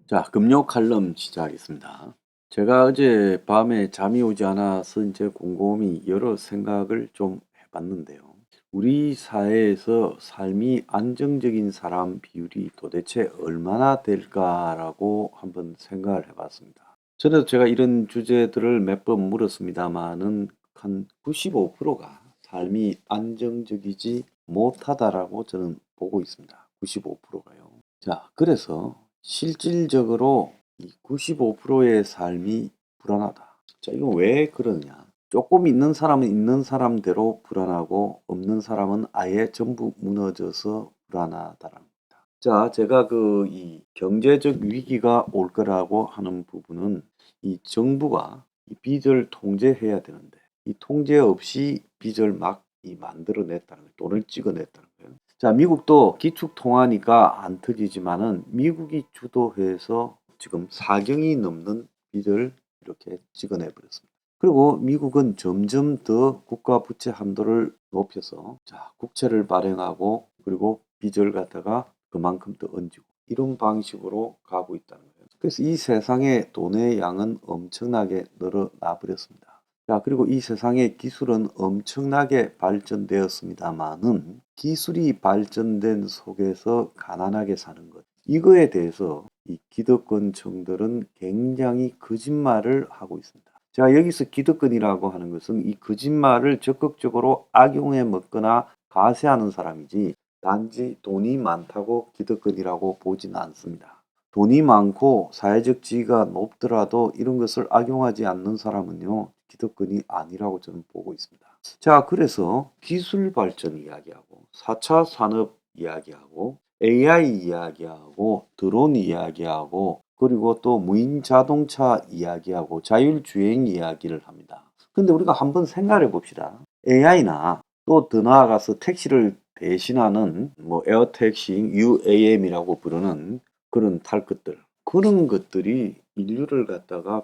자, 금요 칼럼 시작하겠습니다. 제가 어제 밤에 잠이 오지 않아서 이제 곰곰이 여러 생각을 좀 해봤는데요. 우리 사회에서 삶이 안정적인 사람 비율이 도대체 얼마나 될까라고 한번 생각을 해봤습니다. 전에도 제가 이런 주제들을 몇 번 물었습니다만은 한 95%가 삶이 안정적이지 못하다라고 저는 보고 있습니다. 95%가요. 자, 그래서 실질적으로 이 95%의 삶이 불안하다. 자, 이거 왜 그러냐? 조금 있는 사람은 있는 사람대로 불안하고 없는 사람은 아예 전부 무너져서 불안하다는 겁니다. 자, 제가 이 경제적 위기가 올 거라고 하는 부분은 이 정부가 이 빚을 통제해야 되는데 이 통제 없이 빚을 막 만들어냈다는 거예요. 돈을 찍어냈다는 거예요. 자, 미국도 기축 통화니까 안 터지지만은 미국이 주도해서 지금 4경이 넘는 빚을 이렇게 찍어내 버렸습니다. 그리고 미국은 점점 더 국가 부채 한도를 높여서 자, 국채를 발행하고 그리고 빚을 갖다가 그만큼 더 얹고 이런 방식으로 가고 있다는 거예요. 그래서 이 세상에 돈의 양은 엄청나게 늘어나 버렸습니다. 자, 그리고 이 세상의 기술은 엄청나게 발전되었습니다만은 기술이 발전된 속에서 가난하게 사는 것. 이거에 대해서 이 기득권층들은 굉장히 거짓말을 하고 있습니다. 자, 여기서 기득권이라고 하는 것은 이 거짓말을 적극적으로 악용해 먹거나 가세하는 사람이지 단지 돈이 많다고 기득권이라고 보지는 않습니다. 돈이 많고 사회적 지위가 높더라도 이런 것을 악용하지 않는 사람은요, 기득권이 아니라고 저는 보고 있습니다. 자, 그래서 기술 발전 이야기하고 4차 산업 이야기하고 AI 이야기하고 드론 이야기하고 그리고 또 무인 자동차 이야기하고 자율주행 이야기를 합니다. 근데 우리가 한번 생각해 봅시다. AI나 또 더 나아가서 택시를 대신하는 뭐 에어택시, UAM이라고 부르는 그런 탈 것들. 그런 것들이 인류를 갖다가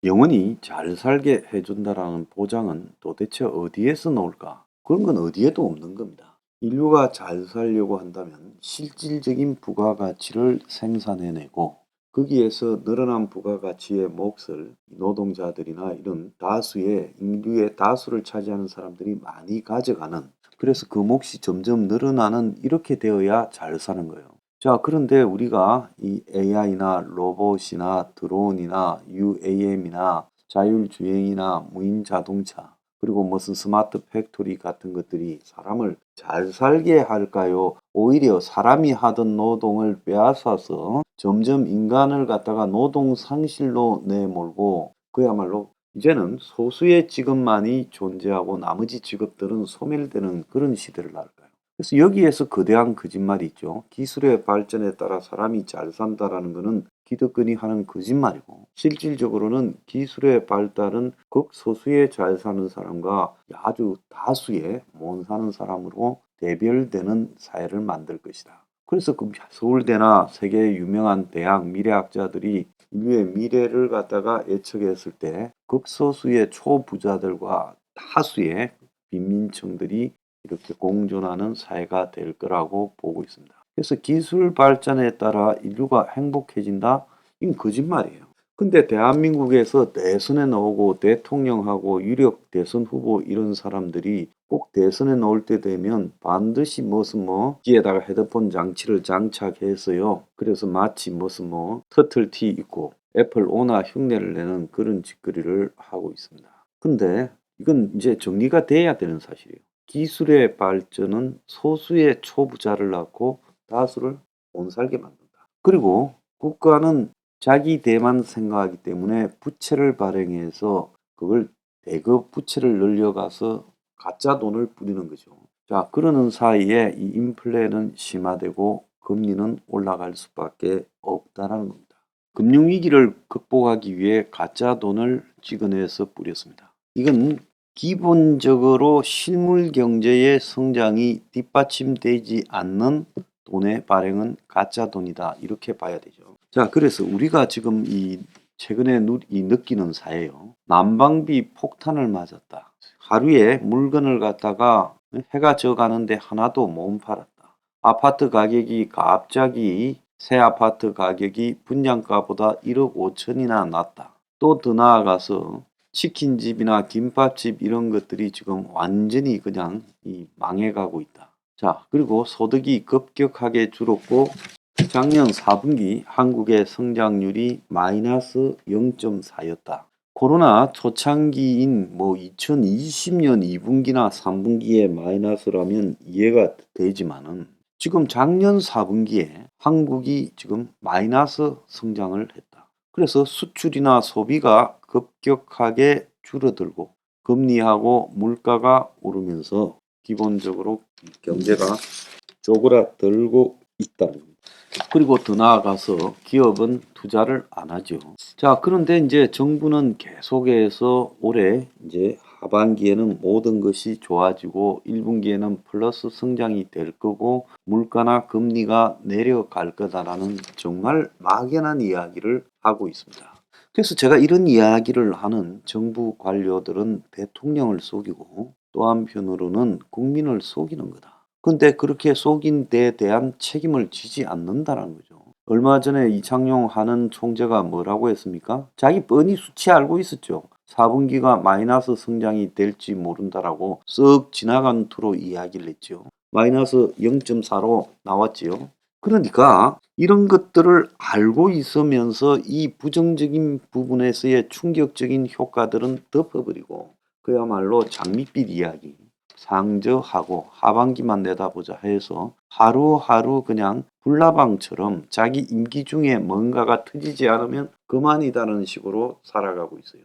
영원히 잘 살게 해준다라는 보장은 도대체 어디에서 나올까? 그런 건 어디에도 없는 겁니다. 인류가 잘 살려고 한다면 실질적인 부가가치를 생산해내고 거기에서 늘어난 부가가치의 몫을 노동자들이나 이런 다수의 인류의 다수를 차지하는 사람들이 많이 가져가는 그래서 그 몫이 점점 늘어나는 이렇게 되어야 잘 사는 거예요. 자, 그런데 우리가 이 AI나 로봇이나 드론이나 UAM이나 자율주행이나 무인 자동차 그리고 무슨 스마트 팩토리 같은 것들이 사람을 잘 살게 할까요? 오히려 사람이 하던 노동을 빼앗아서 점점 인간을 갖다가 노동 상실로 내몰고 그야말로 이제는 소수의 직업만이 존재하고 나머지 직업들은 소멸되는 그런 시대를 날까요? 그래서 여기에서 거대한 거짓말이 있죠. 기술의 발전에 따라 사람이 잘 산다라는 것은 기득권이 하는 거짓말이고 실질적으로는 기술의 발달은 극소수의 잘 사는 사람과 아주 다수의 못 사는 사람으로 대별되는 사회를 만들 것이다. 그래서 그 서울대나 세계 유명한 대학 미래학자들이 인류의 미래를 갖다가 예측했을 때 극소수의 초부자들과 다수의 빈민층들이 이렇게 공존하는 사회가 될 거라고 보고 있습니다. 그래서 기술 발전에 따라 인류가 행복해진다? 이건 거짓말이에요. 근데 대한민국에서 대선에 나오고 대통령하고 유력 대선 후보 이런 사람들이 꼭 대선에 나올 때 되면 반드시 무슨 귀에다가 헤드폰 장치를 장착해서요. 그래서 마치 무슨 터틀티 입고 애플 오나 흉내를 내는 그런 짓거리를 하고 있습니다. 근데 이건 이제 정리가 돼야 되는 사실이에요. 기술의 발전은 소수의 초부자를 낳고 다수를 못 살게 만든다. 그리고 국가는 자기 대만 생각하기 때문에 부채를 발행해서 그걸 대거 부채를 늘려가서 가짜 돈을 뿌리는 거죠. 자, 그러는 사이에 이 인플레는 심화되고 금리는 올라갈 수밖에 없다라는 겁니다. 금융위기를 극복하기 위해 가짜 돈을 찍어내서 뿌렸습니다. 이건 기본적으로 실물 경제의 성장이 뒷받침되지 않는 돈의 발행은 가짜 돈이다. 이렇게 봐야 되죠. 자, 그래서 우리가 지금 최근에 느끼는 사예요. 난방비 폭탄을 맞았다. 하루에 물건을 갖다가 해가 져 가는데 하나도 못 팔았다. 아파트 가격이 갑자기 새 아파트 가격이 분양가보다 1억 5천이나 낮다. 또 더 나아가서 치킨집이나 김밥집 이런 것들이 지금 완전히 그냥 망해가고 있다. 자, 그리고 소득이 급격하게 줄었고 작년 4분기 한국의 성장률이 마이너스 0.4였다. 코로나 초창기인 2020년 2분기나 3분기에 마이너스라면 이해가 되지만은 지금 작년 4분기에 한국이 지금 마이너스 성장을 했다. 그래서 수출이나 소비가 급격하게 줄어들고 금리하고 물가가 오르면서 기본적으로 경제가 쪼그라들고 있다는 겁니다. 그리고 더 나아가서 기업은 투자를 안 하죠. 자, 그런데 이제 정부는 계속해서 올해 이제 하반기에는 모든 것이 좋아지고 1분기에는 플러스 성장이 될 거고 물가나 금리가 내려갈 거다라는 정말 막연한 이야기를 하고 있습니다. 그래서 제가 이런 이야기를 하는 정부 관료들은 대통령을 속이고 또 한편으로는 국민을 속이는 거다. 근데 그렇게 속인 데에 대한 책임을 지지 않는다는 거죠. 얼마 전에 이창용 하는 총재가 뭐라고 했습니까? 자기 뻔히 수치 알고 있었죠. 4분기가 마이너스 성장이 될지 모른다라고 쓱 지나간 투로 이야기를 했죠. 마이너스 0.4로 나왔지요. 그러니까 이런 것들을 알고 있으면서 이 부정적인 부분에서의 충격적인 효과들은 덮어버리고 그야말로 장밋빛 이야기 상저하고 하반기만 내다보자 해서 하루하루 그냥 불나방처럼 자기 임기 중에 뭔가가 터지지 않으면 그만이다는 식으로 살아가고 있어요.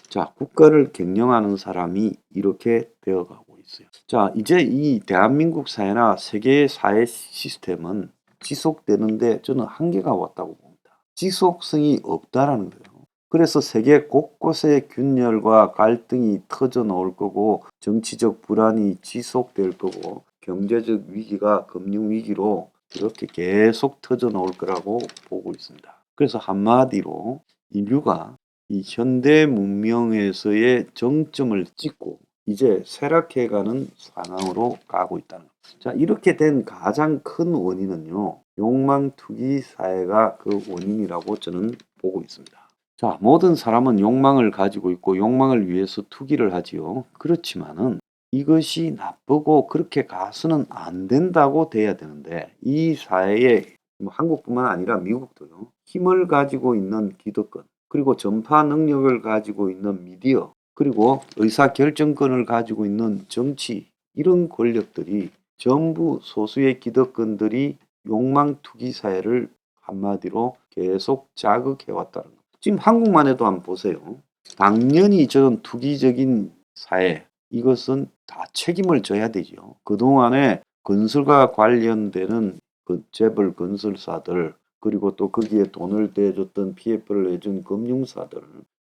자, 국가를 경영하는 사람이 이렇게 되어가고 있어요. 자, 이제 이 대한민국 사회나 세계의 사회 시스템은 지속되는데 저는 한계가 왔다고 봅니다. 지속성이 없다라는 거예요. 그래서 세계 곳곳에 균열과 갈등이 터져 나올 거고 정치적 불안이 지속될 거고 경제적 위기가 금융 위기로 이렇게 계속 터져 나올 거라고 보고 있습니다. 그래서 한마디로 인류가 이 현대 문명에서의 정점을 찍고 이제 쇠락해가는 상황으로 가고 있다는 겁니다. 자, 이렇게 된 가장 큰 원인은요, 욕망 투기 사회가 그 원인이라고 저는 보고 있습니다. 자, 모든 사람은 욕망을 가지고 있고 욕망을 위해서 투기를 하지요. 그렇지만은 이것이 나쁘고 그렇게 가서는 안 된다고 돼야 되는데 이 사회에 한국뿐만 아니라 미국도요. 힘을 가지고 있는 기득권 그리고 전파 능력을 가지고 있는 미디어 그리고 의사결정권을 가지고 있는 정치 이런 권력들이 전부 소수의 기득권들이 욕망 투기 사회를 한마디로 계속 자극해 왔다는 겁니다. 지금 한국만 해도 한번 보세요. 당연히 저런 투기적인 사회 이것은 다 책임을 져야 되죠. 그동안에 건설과 관련되는 그 재벌 건설사들 그리고 또 거기에 돈을 대줬던 PF를 내준 금융사들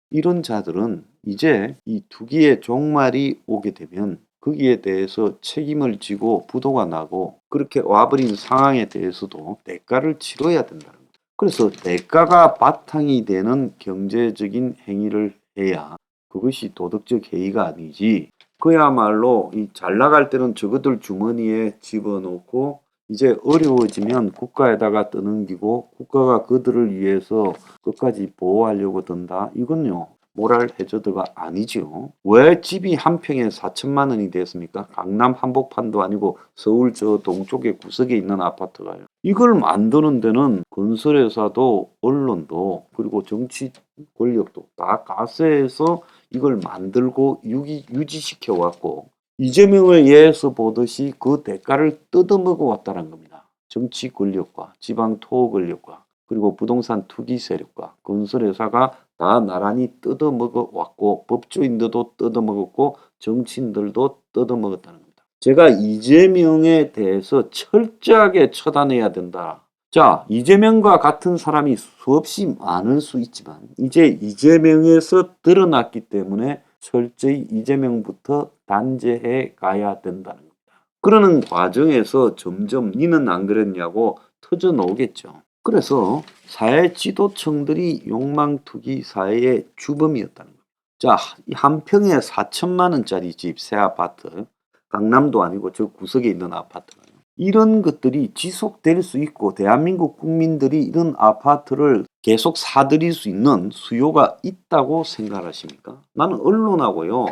이런 자들은 이제 이 투기의 종말이 오게 되면 거기에 대해서 책임을 지고 부도가 나고 그렇게 와버린 상황에 대해서도 대가를 치러야 된다는 거예요. 그래서 대가가 바탕이 되는 경제적인 행위를 해야 그것이 도덕적 해이가 아니지 그야말로 이 잘 나갈 때는 저것들 주머니에 집어넣고 이제 어려워지면 국가에다가 떠넘기고 국가가 그들을 위해서 끝까지 보호하려고 든다. 이건요. 모랄 해저드가 아니죠. 왜 집이 한 평에 4천만 원이 됐습니까? 강남 한복판도 아니고 서울 저 동쪽에 구석에 있는 아파트가요. 이걸 만드는 데는 건설회사도 언론도 그리고 정치 권력도 다 가세해서 이걸 만들고 유지시켜 왔고 이재명을 예에서 보듯이 그 대가를 뜯어먹어 왔다는 겁니다. 정치 권력과 지방 토호 권력과 그리고 부동산 투기 세력과 건설회사가 다 나란히 뜯어먹어 왔고 법조인들도 뜯어먹었고 정치인들도 뜯어먹었다는 겁니다. 제가 이재명에 대해서 철저하게 처단해야 된다. 자, 이재명과 같은 사람이 수없이 많을 수 있지만 이제 이재명에서 드러났기 때문에 철저히 이재명부터 단죄해 가야 된다는 겁니다. 그러는 과정에서 점점 니는 안 그랬냐고 터져 나오겠죠. 그래서 사회 지도층들이 욕망투기 사회의 주범이었다는 겁니다. 자, 한 평에 4천만 원짜리 집, 새 아파트, 강남도 아니고 저 구석에 있는 아파트가요. 이런 것들이 지속될 수 있고 대한민국 국민들이 이런 아파트를 계속 사들일 수 있는 수요가 있다고 생각하십니까? 나는 언론하고요,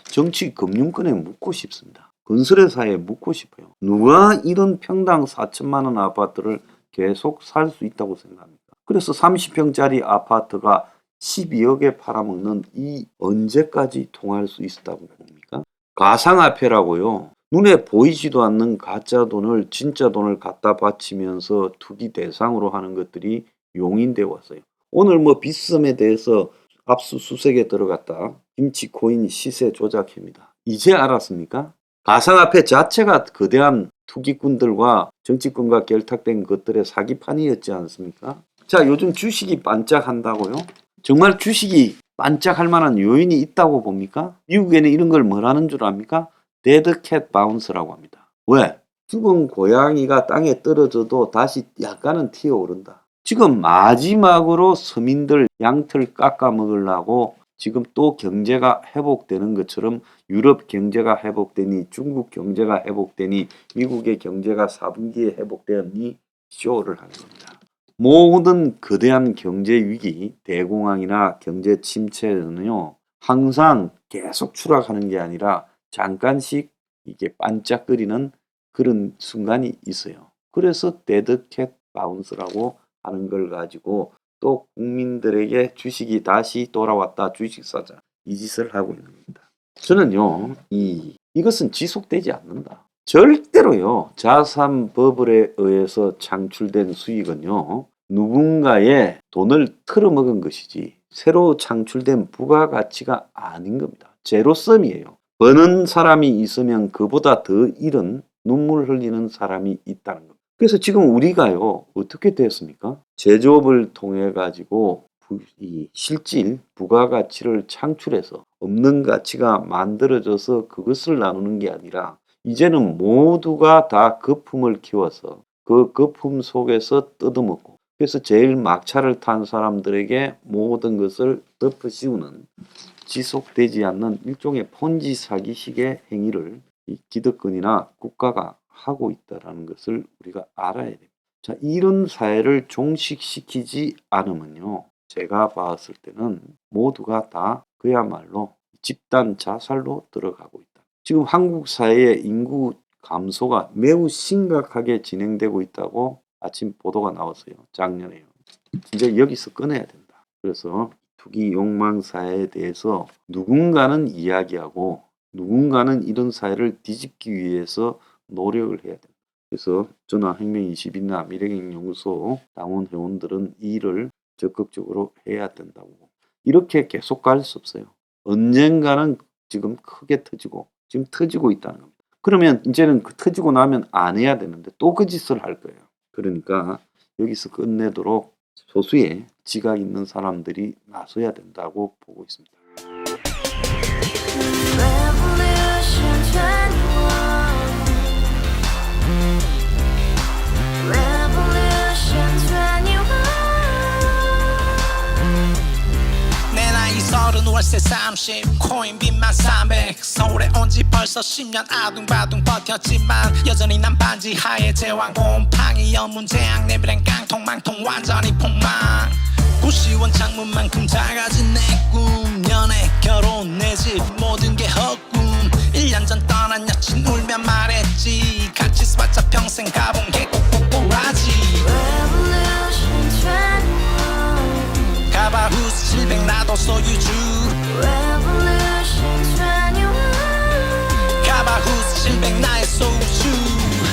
정치 금융권에 묻고 싶습니다. 건설회사에 묻고 싶어요. 누가 이런 평당 4천만 원 아파트를 계속 살 수 있다고 생각합니까? 그래서 30평짜리 아파트가 12억에 팔아먹는 이 언제까지 통할 수 있다고 봅니까? 가상화폐라고요, 눈에 보이지도 않는 가짜 돈을 진짜 돈을 갖다 바치면서 투기 대상으로 하는 것들이 용인되어 왔어요. 오늘 뭐 빗썸에 대해서 압수수색에 들어갔다. 김치코인 시세 조작입니다. 이제 알았습니까? 가상화폐 자체가 거대한 투기꾼들과 정치권과 결탁된 것들의 사기판이었지 않습니까? 자, 요즘 주식이 반짝한다고요? 정말 주식이 반짝할 만한 요인이 있다고 봅니까? 미국에는 이런 걸 뭐라는 줄 압니까? 데드캣 바운스라고 합니다. 왜? 죽은 고양이가 땅에 떨어져도 다시 약간은 튀어오른다. 지금 마지막으로 서민들 양털 깎아 먹으려고 지금 또 경제가 회복되는 것처럼 유럽 경제가 회복되니 중국 경제가 회복되니 미국의 경제가 4분기에 회복되니 쇼를 하는 겁니다. 모든 거대한 경제 위기, 대공황이나 경제 침체는요, 항상 계속 추락하는 게 아니라 잠깐씩 이게 반짝거리는 그런 순간이 있어요. 그래서 데드캣 바운스라고 하는 걸 가지고 또 국민들에게 주식이 다시 돌아왔다, 주식 사자, 이 짓을 하고 있는 겁니다. 저는요, 이것은 지속되지 않는다. 절대로요, 자산 버블에 의해서 창출된 수익은요, 누군가의 돈을 털어먹은 것이지 새로 창출된 부가가치가 아닌 겁니다. 제로섬이에요. 버는 사람이 있으면 그보다 더 잃은 눈물 흘리는 사람이 있다는 겁니다. 그래서 지금 우리가요, 어떻게 됐습니까? 제조업을 통해 가지고 이 실질 부가가치를 창출해서 없는 가치가 만들어져서 그것을 나누는 게 아니라 이제는 모두가 다 거품을 키워서 그 거품 속에서 뜯어먹고, 그래서 제일 막차를 탄 사람들에게 모든 것을 덮어씌우는 지속되지 않는 일종의 폰지 사기식의 행위를 이 기득권이나 국가가 하고 있다는 것을 우리가 알아야 됩니다. 자, 이런 사회를 종식시키지 않으면요, 제가 봤을 때는 모두가 다 그야말로 집단 자살로 들어가고 있다. 지금 한국 사회의 인구 감소가 매우 심각하게 진행되고 있다고 아침 보도가 나왔어요. 작년에요. 진짜 여기서 끊어야 된다. 그래서 투기 욕망 사회에 대해서 누군가는 이야기하고 누군가는 이런 사회를 뒤집기 위해서 노력을 해야 된다. 그래서 저나 혁명21나 미래경연구소 당원 회원들은 이 일을 적극적으로 해야 된다고. 이렇게 계속 갈 수 없어요. 언젠가는 지금 크게 터지고 지금 터지고 있다는 겁니다. 그러면 이제는 터지고 나면 안 해야 되는데 또 그 짓을 할 거예요. 그러니까 여기서 끝내도록 소수의 지각 있는 사람들이 나서야 된다고 보고 있습니다. 서른 월세 30 코인 빚만 300 서울에 온 지 벌써 10년 아둥바둥 버텼지만 여전히 난 반지 하에 제왕 곰팡이 연문제약 내비랑 깡통망통 완전히 폭망 고시원 창문만큼 작아진 내 꿈 연애 결혼 내 집 모든 게 헛꿈 1년 전 떠난 여친 울며 말했지 같이 써봤자 평생 가본 게 꼭꼭꼭라지 가바후스 700 나도 소유주 가바후스 700 나의 소유주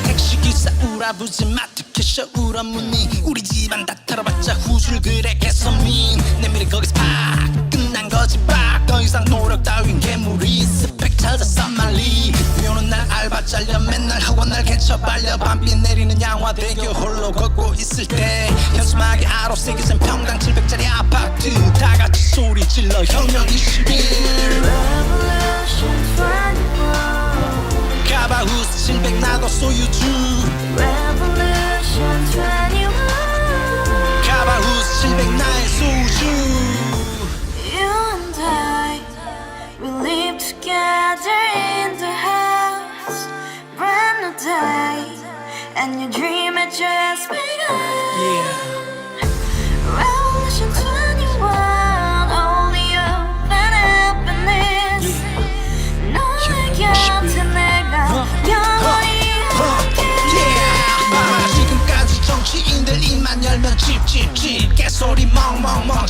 택시기사 우라부지 마트캐셔 울어무니 우리 집안 다 털어봤자 후줄 그래 개선민 내 미래 거기서 팍 끝난 거지 팍더 이상 노력 따윈 괴물이 스펙 찾아 썸말리 비오는 날 알바 잘려 맨날 학원 날 개쳐 발려 밤비 내리는 양화대교 홀로 걷고 있을 때 현수막에 아로 새겨진 평당 700짜리 아파트 다같이 소리 질러 혁명 21 가바후스 700 나도 소유주 가바후스 700 나의 소유주 You and I, we live together in the house. Brand new day, and your dream had just begun. Yeah. Revolution 21, only hope and happiness. 너의 곁에 내가 영원히 지금까지 정치인들 입만 열면 찝찝찝 개소리 멍멍멍